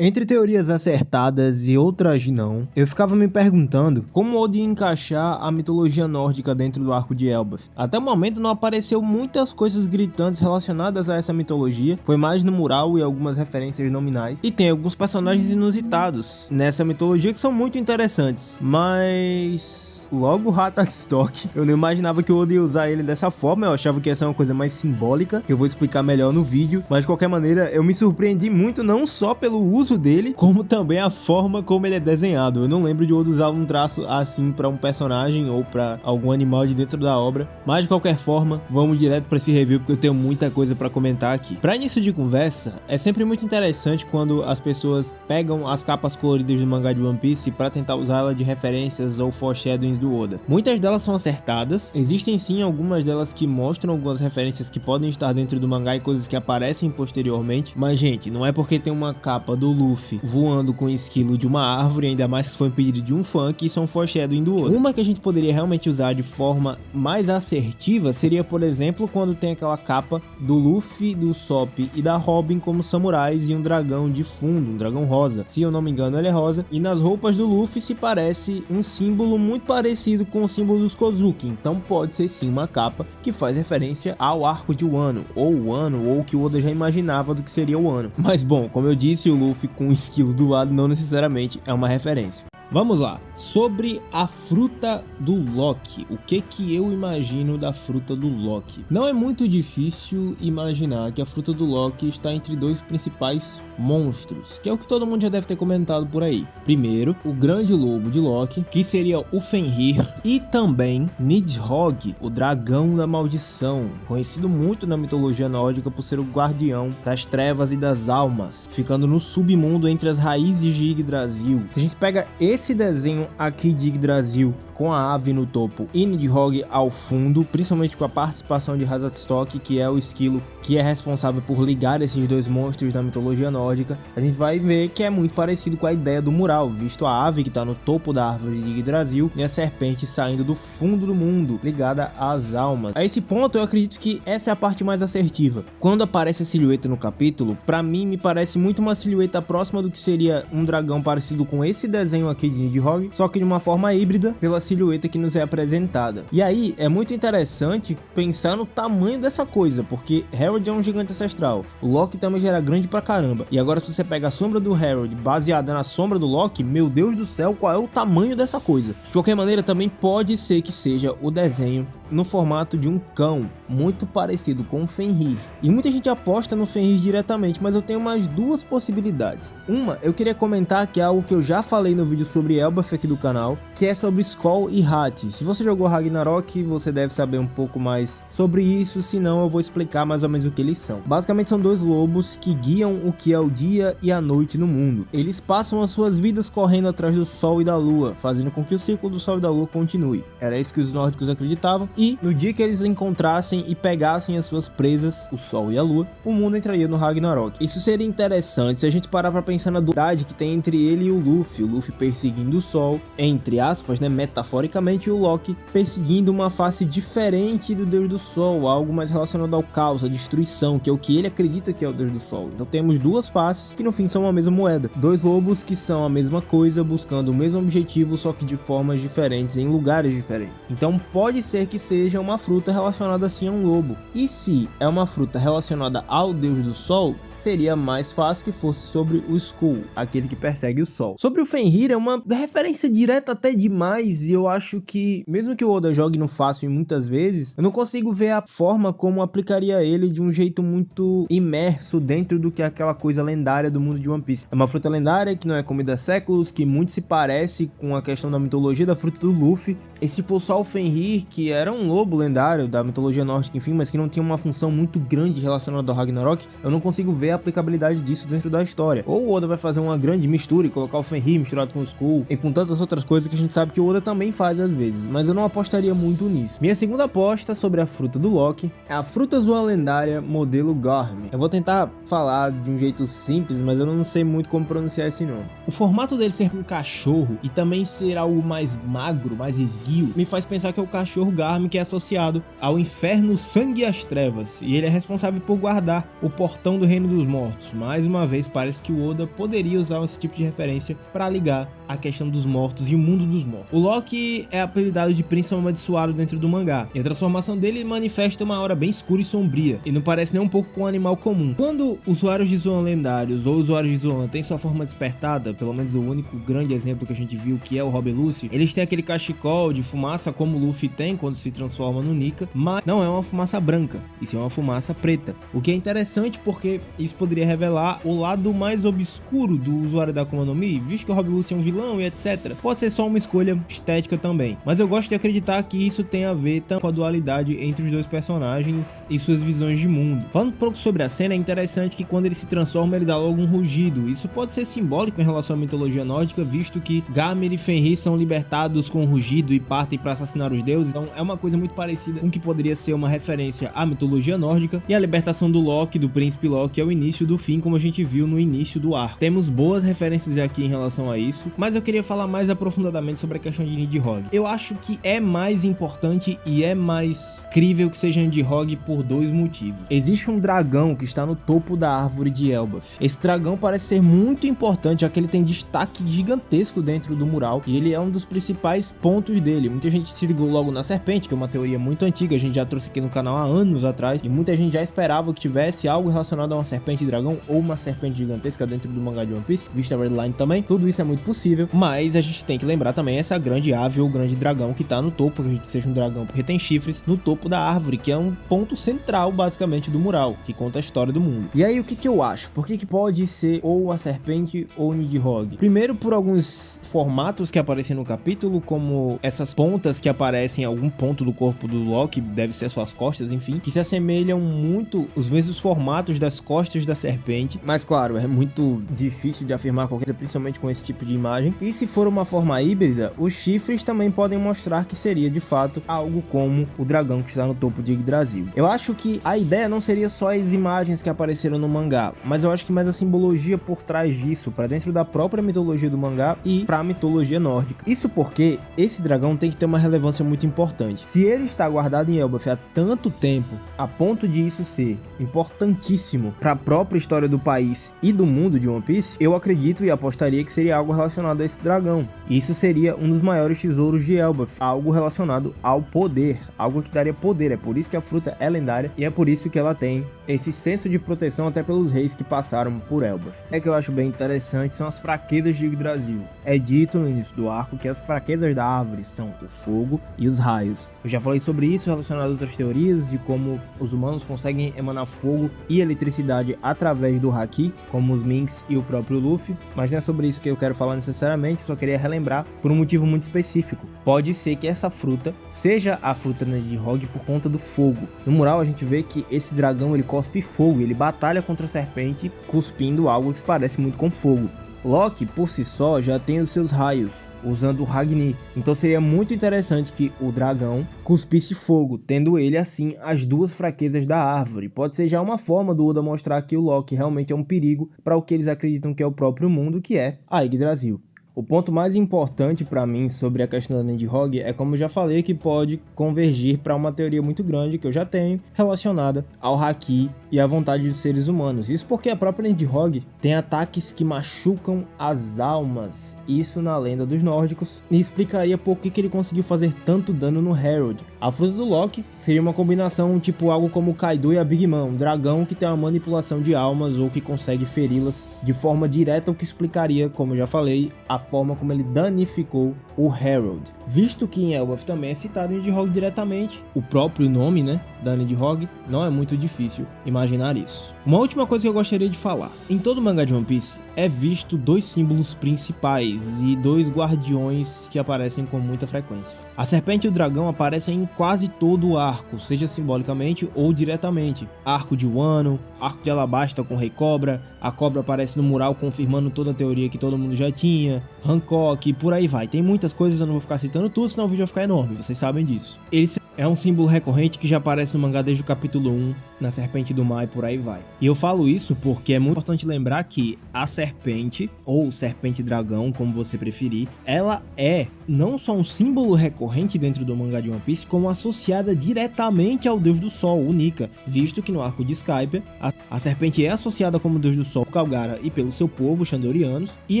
Entre teorias acertadas e outras não, eu ficava me perguntando como Oda ia encaixar a mitologia nórdica dentro do arco de Elbaf. Até o momento não apareceu muitas coisas gritantes relacionadas a essa mitologia, foi mais no mural e algumas referências nominais, e tem alguns personagens inusitados nessa mitologia que são muito interessantes, mas logo o Ratatosk, eu não imaginava que o Oda ia usar ele dessa forma, eu achava que ia ser uma coisa mais simbólica, que eu vou explicar melhor no vídeo, mas de qualquer maneira eu me surpreendi muito não só pelo uso dele, como também a forma como ele é desenhado. Eu não lembro de Oda usar um traço assim para um personagem ou para algum animal de dentro da obra, mas de qualquer forma, vamos direto para esse review porque eu tenho muita coisa para comentar aqui. Para início de conversa, é sempre muito interessante quando as pessoas pegam as capas coloridas do mangá de One Piece para tentar usá-la de referências ou foreshadowings do Oda. Muitas delas são acertadas, existem sim algumas delas que mostram algumas referências que podem estar dentro do mangá e coisas que aparecem posteriormente, mas gente, não é porque tem uma capa do Luffy voando com o esquilo de uma árvore, ainda mais que foi um pedido de um fã, que isso é um foreshadowing do Oda. Uma que a gente poderia realmente usar de forma mais assertiva seria, por exemplo, quando tem aquela capa do Luffy, do Sop e da Robin como samurais e um dragão de fundo, um dragão rosa. Se eu não me engano, ele é rosa. E nas roupas do Luffy se parece um símbolo muito parecido com o símbolo dos Kozuki. Então pode ser sim uma capa que faz referência ao arco de Wano, ou o Wano, ou o que o Oda já imaginava do que seria o Wano. Mas bom, como eu disse, o Luffy com o esquilo do lado não necessariamente é uma referência. Vamos lá, sobre a fruta do Loki, o que eu imagino da fruta do Loki? Não é muito difícil imaginar que a fruta do Loki está entre dois principais monstros, que é o que todo mundo já deve ter comentado por aí. Primeiro, o grande lobo de Loki, que seria o Fenrir, e também Nidhogg, o dragão da maldição, conhecido muito na mitologia nórdica por ser o guardião das trevas e das almas, ficando no submundo entre as raízes de Yggdrasil. Se a gente pega esse desenho aqui de Yggdrasil com a ave no topo e Nidhogg ao fundo, principalmente com a participação de Ratatosk, que é o esquilo que é responsável por ligar esses dois monstros da mitologia nórdica, a gente vai ver que é muito parecido com a ideia do mural, visto a ave que está no topo da árvore de Yggdrasil e a serpente saindo do fundo do mundo, ligada às almas. A esse ponto eu acredito que essa é a parte mais assertiva. Quando aparece a silhueta no capítulo, para mim me parece muito uma silhueta próxima do que seria um dragão parecido com esse desenho aqui de Nidhogg, só que de uma forma híbrida pela silhueta que nos é apresentada. E aí é muito interessante pensar no tamanho dessa coisa, porque Harold é um gigante ancestral, o Loki também já era grande pra caramba, e agora se você pega a sombra do Harold baseada na sombra do Loki, meu Deus do céu, qual é o tamanho dessa coisa? De qualquer maneira, também pode ser que seja o desenho no formato de um cão, muito parecido com o Fenrir. E muita gente aposta no Fenrir diretamente, mas eu tenho mais duas possibilidades. Uma, eu queria comentar que é algo que eu já falei no vídeo sobre Elbaf aqui do canal, que é sobre Skoll e Hati. Se você jogou Ragnarok, você deve saber um pouco mais sobre isso, senão eu vou explicar mais ou menos o que eles são. Basicamente são dois lobos que guiam o que é o dia e a noite no mundo. Eles passam as suas vidas correndo atrás do sol e da lua, fazendo com que o ciclo do sol e da lua continue. Era isso que os nórdicos acreditavam, e no dia que eles encontrassem e pegassem as suas presas, o sol e a lua, o mundo entraria no Ragnarok. Isso seria interessante se a gente parar pra pensar na dualidade que tem entre ele e o Luffy perseguindo o sol, entre aspas, né, metaforicamente, e o Loki perseguindo uma face diferente do Deus do Sol, algo mais relacionado ao caos, à destruição, que é o que ele acredita que é o Deus do Sol. Então temos duas faces que no fim são a mesma moeda, dois lobos que são a mesma coisa, buscando o mesmo objetivo, só que de formas diferentes, em lugares diferentes. Então pode ser que seja uma fruta relacionada assim a um lobo. E se é uma fruta relacionada ao Deus do Sol, seria mais fácil que fosse sobre o Skull, aquele que persegue o Sol. Sobre o Fenrir, é uma referência direta até demais, e eu acho que, mesmo que o Oda jogue no fácil muitas vezes, eu não consigo ver a forma como aplicaria ele de um jeito muito imerso dentro do que é aquela coisa lendária do mundo de One Piece. É uma fruta lendária que não é comida há séculos, que muito se parece com a questão da mitologia da fruta do Luffy. E se for só o Fenrir, que era um lobo lendário da mitologia nórdica, enfim, mas que não tinha uma função muito grande relacionada ao Ragnarok, eu não consigo ver a aplicabilidade disso dentro da história. Ou o Oda vai fazer uma grande mistura e colocar o Fenrir misturado com o Skull e com tantas outras coisas que a gente sabe que o Oda também faz às vezes, mas eu não apostaria muito nisso. Minha segunda aposta sobre a fruta do Loki é a fruta zoa lendária modelo Garm. Eu vou tentar falar de um jeito simples, mas eu não sei muito como pronunciar esse nome. O formato dele ser um cachorro e também ser algo mais magro, mais esguio, me faz pensar que é o cachorro Garm nome que é associado ao inferno, sangue e as trevas, e ele é responsável por guardar o portão do reino dos mortos. Mais uma vez, parece que o Oda poderia usar esse tipo de referência para ligar a questão dos mortos e o mundo dos mortos. O Loki é apelidado de príncipe amaldiçoado dentro do mangá, e a transformação dele manifesta uma aura bem escura e sombria, e não parece nem um pouco com um animal comum. Quando usuários de Zoan lendários ou usuários de Zoan têm sua forma despertada, pelo menos o único grande exemplo que a gente viu, que é o Rob Lucy, eles têm aquele cachecol de fumaça como o Luffy tem quando se transforma no Nika, mas não é uma fumaça branca, isso é uma fumaça preta, o que é interessante porque isso poderia revelar o lado mais obscuro do usuário da Akuma no Mi, visto que o Rob Lucy é um vilão e etc. Pode ser só uma escolha estética também, mas eu gosto de acreditar que isso tem a ver com a dualidade entre os dois personagens e suas visões de mundo. Falando um pouco sobre a cena, é interessante que quando ele se transforma ele dá logo um rugido. Isso pode ser simbólico em relação à mitologia nórdica, visto que Garmir e Fenrir são libertados com um rugido e partem para assassinar os deuses, então é uma coisa muito parecida com o que poderia ser uma referência à mitologia nórdica. E a libertação do Loki, do príncipe Loki, é o início do fim, como a gente viu no início do arco. Temos boas referências aqui em relação a isso, mas eu queria falar mais aprofundadamente sobre a questão de Nidhogg. Eu acho que é mais importante e é mais crível que seja Nidhogg por dois motivos. Existe um dragão que está no topo da árvore de Elbaf. Esse dragão parece ser muito importante, já que ele tem destaque gigantesco dentro do mural, e ele é um dos principais pontos dele. Muita gente se ligou logo na serpente, que é uma teoria muito antiga, a gente já trouxe aqui no canal há anos atrás, e muita gente já esperava que tivesse algo relacionado a uma serpente dragão ou uma serpente gigantesca dentro do mangá de One Piece, vista a Redline também. Tudo isso é muito possível, mas a gente tem que lembrar também essa grande ave ou grande dragão que tá no topo, que a gente seja um dragão porque tem chifres, no topo da árvore, que é um ponto central basicamente do mural, que conta a história do mundo. E aí o que eu acho? Por que pode ser ou a serpente ou o Nidhogg? Primeiro, por alguns formatos que aparecem no capítulo, como essas pontas que aparecem em algum ponto do corpo do Loki, deve ser suas costas, enfim, que se assemelham muito os mesmos formatos das costas da serpente, mas claro, é muito difícil de afirmar qualquer coisa, principalmente com esse tipo de imagem. E se for uma forma híbrida, os chifres também podem mostrar que seria de fato algo como o dragão que está no topo de Yggdrasil. Eu acho que a ideia não seria só as imagens que apareceram no mangá, mas eu acho que mais a simbologia por trás disso, para dentro da própria mitologia do mangá e para a mitologia nórdica. Isso porque esse dragão tem que ter uma relevância muito importante. Se ele está guardado em Elbaf há tanto tempo, a ponto de isso ser importantíssimo para a própria história do país e do mundo de One Piece, eu acredito e apostaria que seria algo relacionado a esse dragão. Isso seria um dos maiores tesouros de Elbaf, algo relacionado ao poder, algo que daria poder. É por isso que a fruta é lendária e é por isso que ela tem esse senso de proteção até pelos reis que passaram por Elbaf. É que eu acho bem interessante são as fraquezas de Yggdrasil. É dito no início do arco que as fraquezas da árvore são o fogo e os raios. Eu já falei sobre isso relacionado a outras teorias de como os humanos conseguem emanar fogo e eletricidade através do Haki, como os Minks e o próprio Luffy, mas não é sobre isso que eu quero falar necessariamente, só queria relembrar por um motivo muito específico. Pode ser que essa fruta seja a fruta Nidhogg por conta do fogo. No mural a gente vê que esse dragão ele cospe fogo, ele batalha contra a serpente cuspindo algo que se parece muito com fogo. Loki, por si só, já tem os seus raios, usando o Ragni. Então seria muito interessante que o dragão cuspisse fogo, tendo ele, assim, as duas fraquezas da árvore. Pode ser já uma forma do Oda mostrar que o Loki realmente é um perigo para o que eles acreditam que é o próprio mundo, que é a Yggdrasil. O ponto mais importante para mim sobre a questão da Nidhogg é, como eu já falei, que pode convergir para uma teoria muito grande que eu já tenho, relacionada ao Haki e à vontade dos seres humanos. Isso porque a própria Nidhogg tem ataques que machucam as almas, isso na lenda dos nórdicos, e explicaria por que ele conseguiu fazer tanto dano no Herald. A fruta do Loki seria uma combinação tipo algo como o Kaido e a Big Mom, um dragão que tem uma manipulação de almas ou que consegue feri-las de forma direta, o que explicaria, como eu já falei, a forma como ele danificou o Herald. Visto que em Elbaf também é citado Nidhogg diretamente, o próprio nome, né, da Nidhogg, não é muito difícil imaginar isso. Uma última coisa que eu gostaria de falar. Em todo o mangá de One Piece é visto dois símbolos principais e dois guardiões que aparecem com muita frequência. A serpente e o dragão aparecem em quase todo o arco, seja simbolicamente ou diretamente. Arco de Wano, arco de Alabasta com o Rei Cobra, a cobra aparece no mural confirmando toda a teoria que todo mundo já tinha, Hancock, por aí vai. Tem muitas coisas, eu não vou ficar citando tudo, senão o vídeo vai ficar enorme, vocês sabem disso. Ele é um símbolo recorrente que já aparece no mangá desde o capítulo 1, na Serpente do Mar e por aí vai. E eu falo isso porque é muito importante lembrar que a serpente, ou serpente dragão, como você preferir, ela é não só um símbolo recorrente dentro do mangá de One Piece, como associada diretamente ao Deus do Sol, o Nika, visto que no arco de Skypiea, a serpente é associada como Deus do Sol por Calgara e pelo seu povo, os Chandorianos, e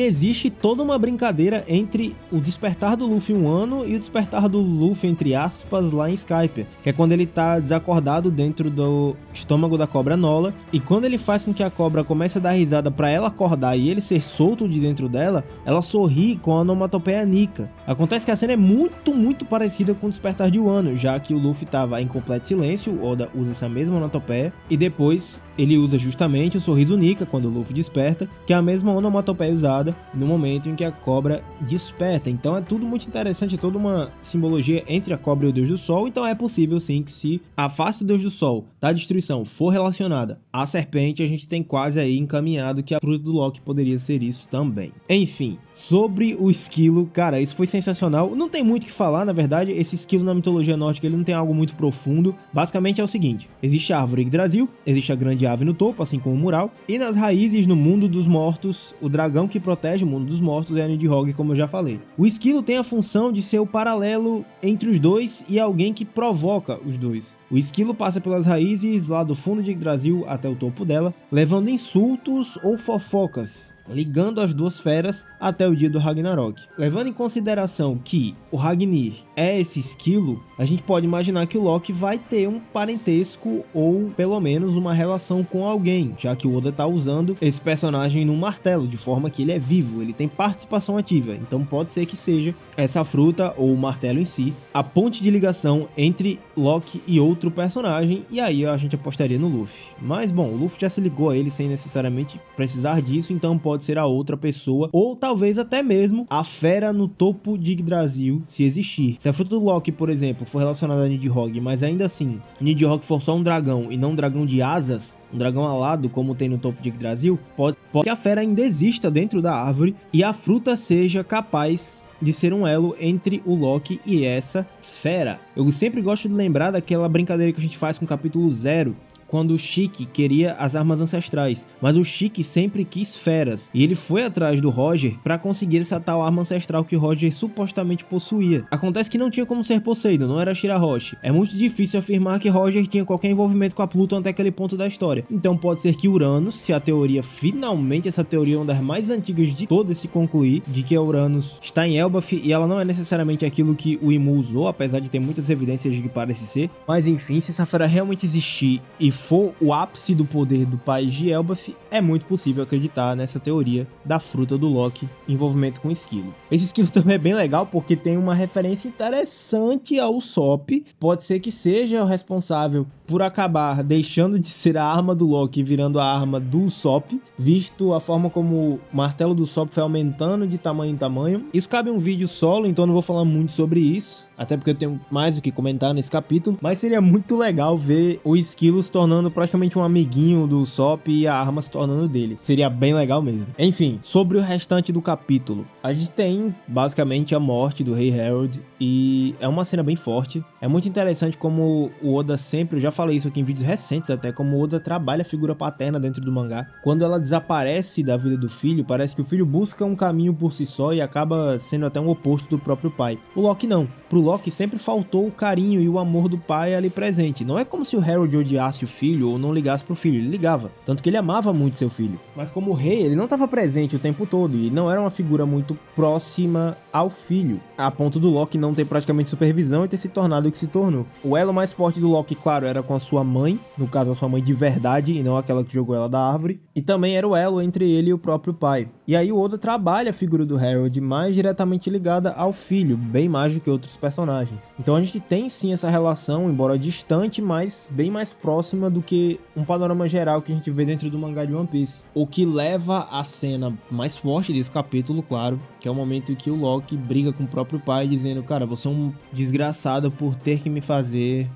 existe toda uma brincadeira entre o despertar do Luffy um ano e o despertar do Luffy, entre aspas, lá em Skypiea, que é quando ele tá desacordado dentro do estômago da cobra Nola, e quando ele faz com que a cobra comece a dar risada pra ela acordar e ele ser solto de dentro dela, ela sorri com a onomatopeia Nika. Acontece que a cena é muito parecida com o despertar de Wano, já que o Luffy tava em completo silêncio, Oda usa essa mesma onomatopeia, e depois ele usa justamente o sorriso Nika quando o Luffy desperta, que é a mesma onomatopeia usada no momento em que a cobra desperta. Então é tudo muito interessante, é toda uma simbologia entre a cobra e o Deus do Sol. Então é possível sim que, se a face do Deus do Sol da destruição for relacionada à serpente, a gente tem quase aí encaminhado que a fruta do Loki poderia ser isso também. Enfim, sobre o esquilo, cara, isso foi sensacional. Não tem muito o que falar, na verdade. Esse esquilo na mitologia nórdica, ele não tem algo muito profundo. Basicamente é o seguinte: existe a árvore Yggdrasil, existe a grande ave no topo, assim como o mural, e nas raízes, no mundo dos mortos, o dragão que protege o mundo dos mortos é a Nidhogg, como eu já falei. O esquilo tem a função de ser o paralelo entre os dois e alguém que provoca os dois. O esquilo passa pelas raízes lá do fundo de Yggdrasil até o topo dela, levando insultos ou fofocas, ligando as duas feras até o dia do Ragnarok. Levando em consideração que o Ragnir é esse esquilo, a gente pode imaginar que o Loki vai ter um parentesco ou pelo menos uma relação com alguém, já que o Oda tá usando esse personagem no martelo, de forma que ele é vivo, ele tem participação ativa, então pode ser que seja essa fruta ou o martelo em si a ponte de ligação entre Loki e outro personagem, e aí a gente apostaria no Luffy. Mas bom, o Luffy já se ligou a ele sem necessariamente precisar disso, então pode ser a outra pessoa, ou talvez até mesmo a fera no topo de Yggdrasil, se existir. Se a fruta do Loki, por exemplo, for relacionada a Nidhogg, mas ainda assim Nidhogg for só um dragão e não um dragão de asas, um dragão alado como tem no topo de Yggdrasil, pode que a fera ainda exista dentro da árvore e a fruta seja capaz de ser um elo entre o Loki e essa fera. Eu sempre gosto de lembrar daquela brincadeira que a gente faz com o capítulo 0, quando o Shiki queria as armas ancestrais, mas o Shiki sempre quis feras, e ele foi atrás do Roger para conseguir essa tal arma ancestral que o Roger supostamente possuía. Acontece que não tinha como ser Poseidon, não era Shirahoshi. É muito difícil afirmar que Roger tinha qualquer envolvimento com a Pluton até aquele ponto da história. Então pode ser que Uranus, se a teoria finalmente, essa teoria é uma das mais antigas de todas, se concluir, de que a Uranus está em Elbaf e ela não é necessariamente aquilo que o Imu usou, apesar de ter muitas evidências de que parece ser. Mas enfim, se essa fera realmente existir e for o ápice do poder do país de Elbaf, é muito possível acreditar nessa teoria da fruta do Loki, envolvimento com esquilo. Esse esquilo também é bem legal porque tem uma referência interessante ao Usopp. Pode ser que seja o responsável por acabar deixando de ser a arma do Loki e virando a arma do Usopp, visto a forma como o martelo do Usopp foi aumentando de tamanho em tamanho. Isso cabe um vídeo solo, então não vou falar muito sobre isso, até porque eu tenho mais o que comentar nesse capítulo, mas seria muito legal ver o esquilo se tornando praticamente um amiguinho do Usopp e a arma se tornando dele. Seria bem legal mesmo. Enfim, sobre o restante do capítulo, a gente tem basicamente a morte do Rei Harold e é uma cena bem forte. É muito interessante como o Oda sempre, eu já falei isso aqui em vídeos recentes até, como o Oda trabalha a figura paterna dentro do mangá. Quando ela desaparece da vida do filho, parece que o filho busca um caminho por si só e acaba sendo até um oposto do próprio pai. O Loki não. Pro Loki sempre faltou o carinho e o amor do pai ali presente. Não é como se o Harold odiasse o filho ou não ligasse pro filho, ele ligava. Tanto que ele amava muito seu filho. Mas como rei, ele não estava presente o tempo todo e não era uma figura muito próxima ao filho, a ponto do Loki não ter praticamente supervisão e ter se tornado o que se tornou. O elo mais forte do Loki, claro, era com a sua mãe, no caso a sua mãe de verdade e não aquela que jogou ela da árvore, e também era o elo entre ele e o próprio pai. E aí o Oda trabalha a figura do Harold mais diretamente ligada ao filho, bem mais do que outros personagens. Então a gente tem sim essa relação, embora distante, mas bem mais próxima do que um panorama geral que a gente vê dentro do mangá de One Piece. O que leva a cena mais forte desse capítulo, claro, que é o momento em que o Loki briga com o próprio próprio pai dizendo, cara, você é um desgraçado por ter que me fazer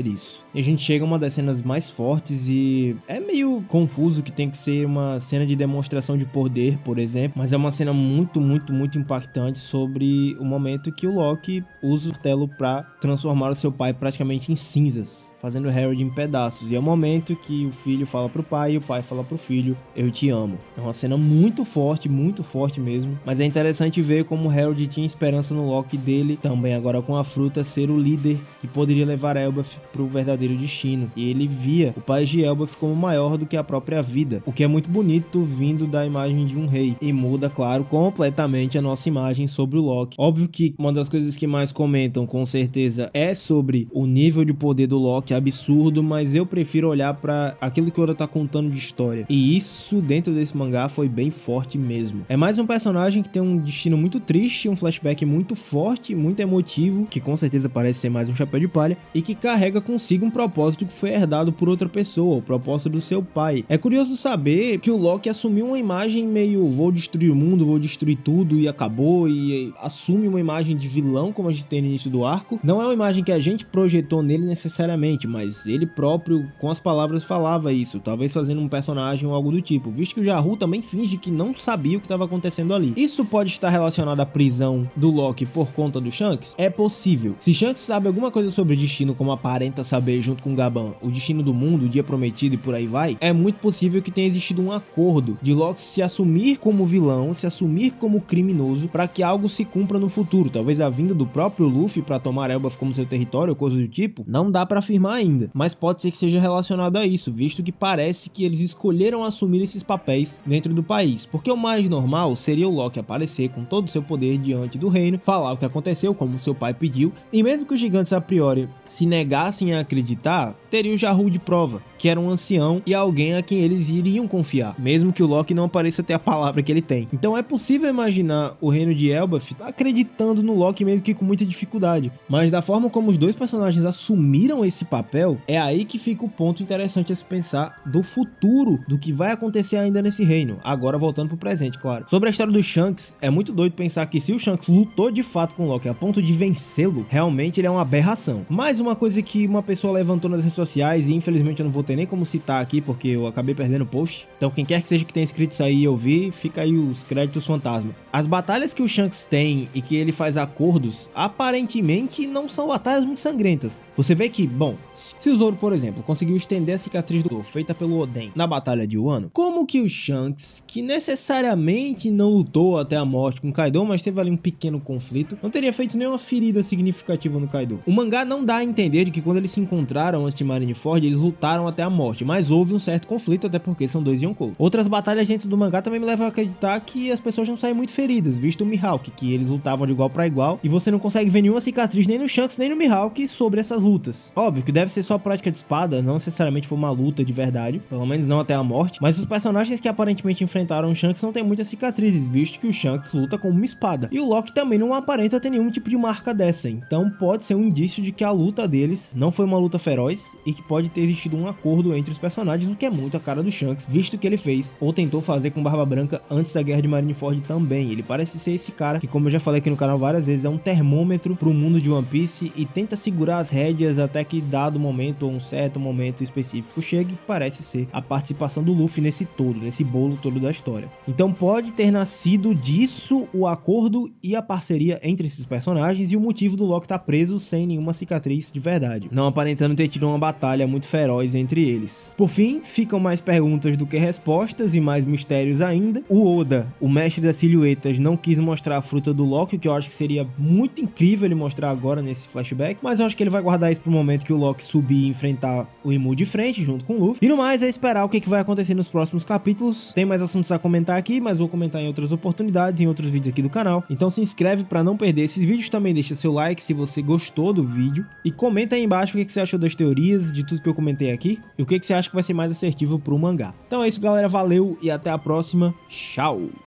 isso. E a gente chega a uma das cenas mais fortes e é meio confuso que tem que ser uma cena de demonstração de poder, por exemplo, mas é uma cena muito, muito, muito impactante sobre o momento que o Loki usa o martelo pra transformar o seu pai praticamente em cinzas, fazendo o Harold em pedaços. E é o momento que o filho fala pro pai e o pai fala pro filho, eu te amo. É uma cena muito forte mesmo. Mas é interessante ver como o Harold tinha esperança no Loki dele, também agora com a fruta, ser o líder que poderia levar Elbaf pro verdadeiro destino. E ele via o pai de Elbaf como maior do que a própria vida, o que é muito bonito vindo da imagem de um rei. E muda, claro, completamente a nossa imagem sobre o Loki. Óbvio que uma das coisas que mais comentam, com certeza, é sobre o nível de poder do Loki, absurdo, mas eu prefiro olhar pra aquilo que o Oda tá contando de história. E isso, dentro desse mangá, foi bem forte mesmo. É mais um personagem que tem um destino muito triste, um flashback muito forte, muito emotivo, que com certeza parece ser mais um chapéu de palha, e que carrega consigo um propósito que foi herdado por outra pessoa, o propósito do seu pai. É curioso saber que o Loki assumiu uma imagem meio vou destruir o mundo, vou destruir tudo e acabou, e assume uma imagem de vilão como a gente tem no início do arco. Não é uma imagem que a gente projetou nele necessariamente, mas ele próprio, com as palavras, falava isso, talvez fazendo um personagem ou algo do tipo, visto que o Jarru também finge que não sabia o que estava acontecendo ali. Isso pode estar relacionado à prisão do Loki por conta do Shanks? É possível. Se Shanks sabe alguma coisa sobre o destino, como aparenta saber junto com Gaban, o destino do mundo, o dia prometido e por aí vai, é muito possível que tenha existido um acordo de Loki se assumir como vilão, se assumir como criminoso, para que algo se cumpra no futuro. Talvez a vinda do próprio Luffy para tomar Elbaf como seu território ou coisa do tipo, não dá para afirmar ainda, mas pode ser que seja relacionado a isso, visto que parece que eles escolheram assumir esses papéis dentro do país, porque o mais normal seria o Loki aparecer com todo o seu poder diante do reino, falar o que aconteceu, como seu pai pediu, e mesmo que os gigantes a priori se negassem a acreditar, teria o Jarru de prova, que era um ancião e alguém a quem eles iriam confiar, mesmo que o Loki não pareça ter a palavra que ele tem. Então é possível imaginar o reino de Elbaf acreditando no Loki, mesmo que com muita dificuldade, mas da forma como os dois personagens assumiram esse papel, é aí que fica o ponto interessante a se pensar do futuro, do que vai acontecer ainda nesse reino, agora voltando pro presente, claro. Sobre a história do Shanks, é muito doido pensar que se o Shanks lutou de fato com o Loki a ponto de vencê-lo, realmente ele é uma aberração. Mais uma coisa que uma pessoa levantou nas redes sociais, e infelizmente eu não vou ter nem como citar aqui, porque eu acabei perdendo o post, então quem quer que seja que tenha escrito isso aí e ouvir, fica aí os créditos fantasma. As batalhas que o Shanks tem e que ele faz acordos, aparentemente não são batalhas muito sangrentas. Você vê que, bom, se o Zoro, por exemplo, conseguiu estender a cicatriz do Zoro, feita pelo Oden na batalha de Wano, como que o Shanks, que necessariamente não lutou até a morte com Kaido, mas teve ali um pequeno conflito, não teria feito nenhuma ferida significativa no Kaido? O mangá não dá a entender de que quando eles se encontraram antes de Marineford, eles lutaram até a morte, mas houve um certo conflito, até porque são dois Yonkou. Outras batalhas dentro do mangá também me levam a acreditar que as pessoas não saem muito feridas, visto o Mihawk, que eles lutavam de igual para igual, e você não consegue ver nenhuma cicatriz nem no Shanks nem no Mihawk sobre essas lutas. Óbvio que deve ser só prática de espada, não necessariamente foi uma luta de verdade, pelo menos não até a morte, mas os personagens que aparentemente enfrentaram o Shanks não tem muitas cicatrizes, visto que o Shanks luta com uma espada, e o Loki também não aparenta ter nenhum tipo de marca dessa, então pode ser um indício de que a luta deles não foi uma luta feroz, e que pode ter existido um acordo entre os personagens, o que é muito a cara do Shanks, visto que ele fez, ou tentou fazer com Barba Branca antes da Guerra de Marineford também. Ele parece ser esse cara que, como eu já falei aqui no canal várias vezes, é um termômetro pro mundo de One Piece e tenta segurar as rédeas até que dado momento ou um certo momento específico chegue, que parece ser a participação do Luffy nesse todo, nesse bolo todo da história. Então pode ter nascido disso o acordo e a parceria entre esses personagens e o motivo do Loki estar preso sem nenhuma cicatriz de verdade, não aparentando ter tido uma batalha muito feroz entre eles. Por fim, ficam mais perguntas do que respostas e mais mistérios ainda. O Oda, o mestre das silhuetas, não quis mostrar a fruta do Loki, o que eu acho que seria muito incrível ele mostrar agora nesse flashback, mas eu acho que ele vai guardar isso pro momento que o Loki subir e enfrentar o Imu de frente, junto com o Luffy. E no mais, é esperar o que vai acontecer nos próximos capítulos. Tem mais assuntos a comentar aqui, mas vou comentar em outras oportunidades, em outros vídeos aqui do canal. Então se inscreve para não perder esses vídeos, também deixa seu like se você gostou do vídeo, e comenta aí embaixo o que você achou das teorias, de tudo que eu comentei aqui, e o que você acha que vai ser mais assertivo pro mangá. Então é isso, galera, valeu e até a próxima. Tchau!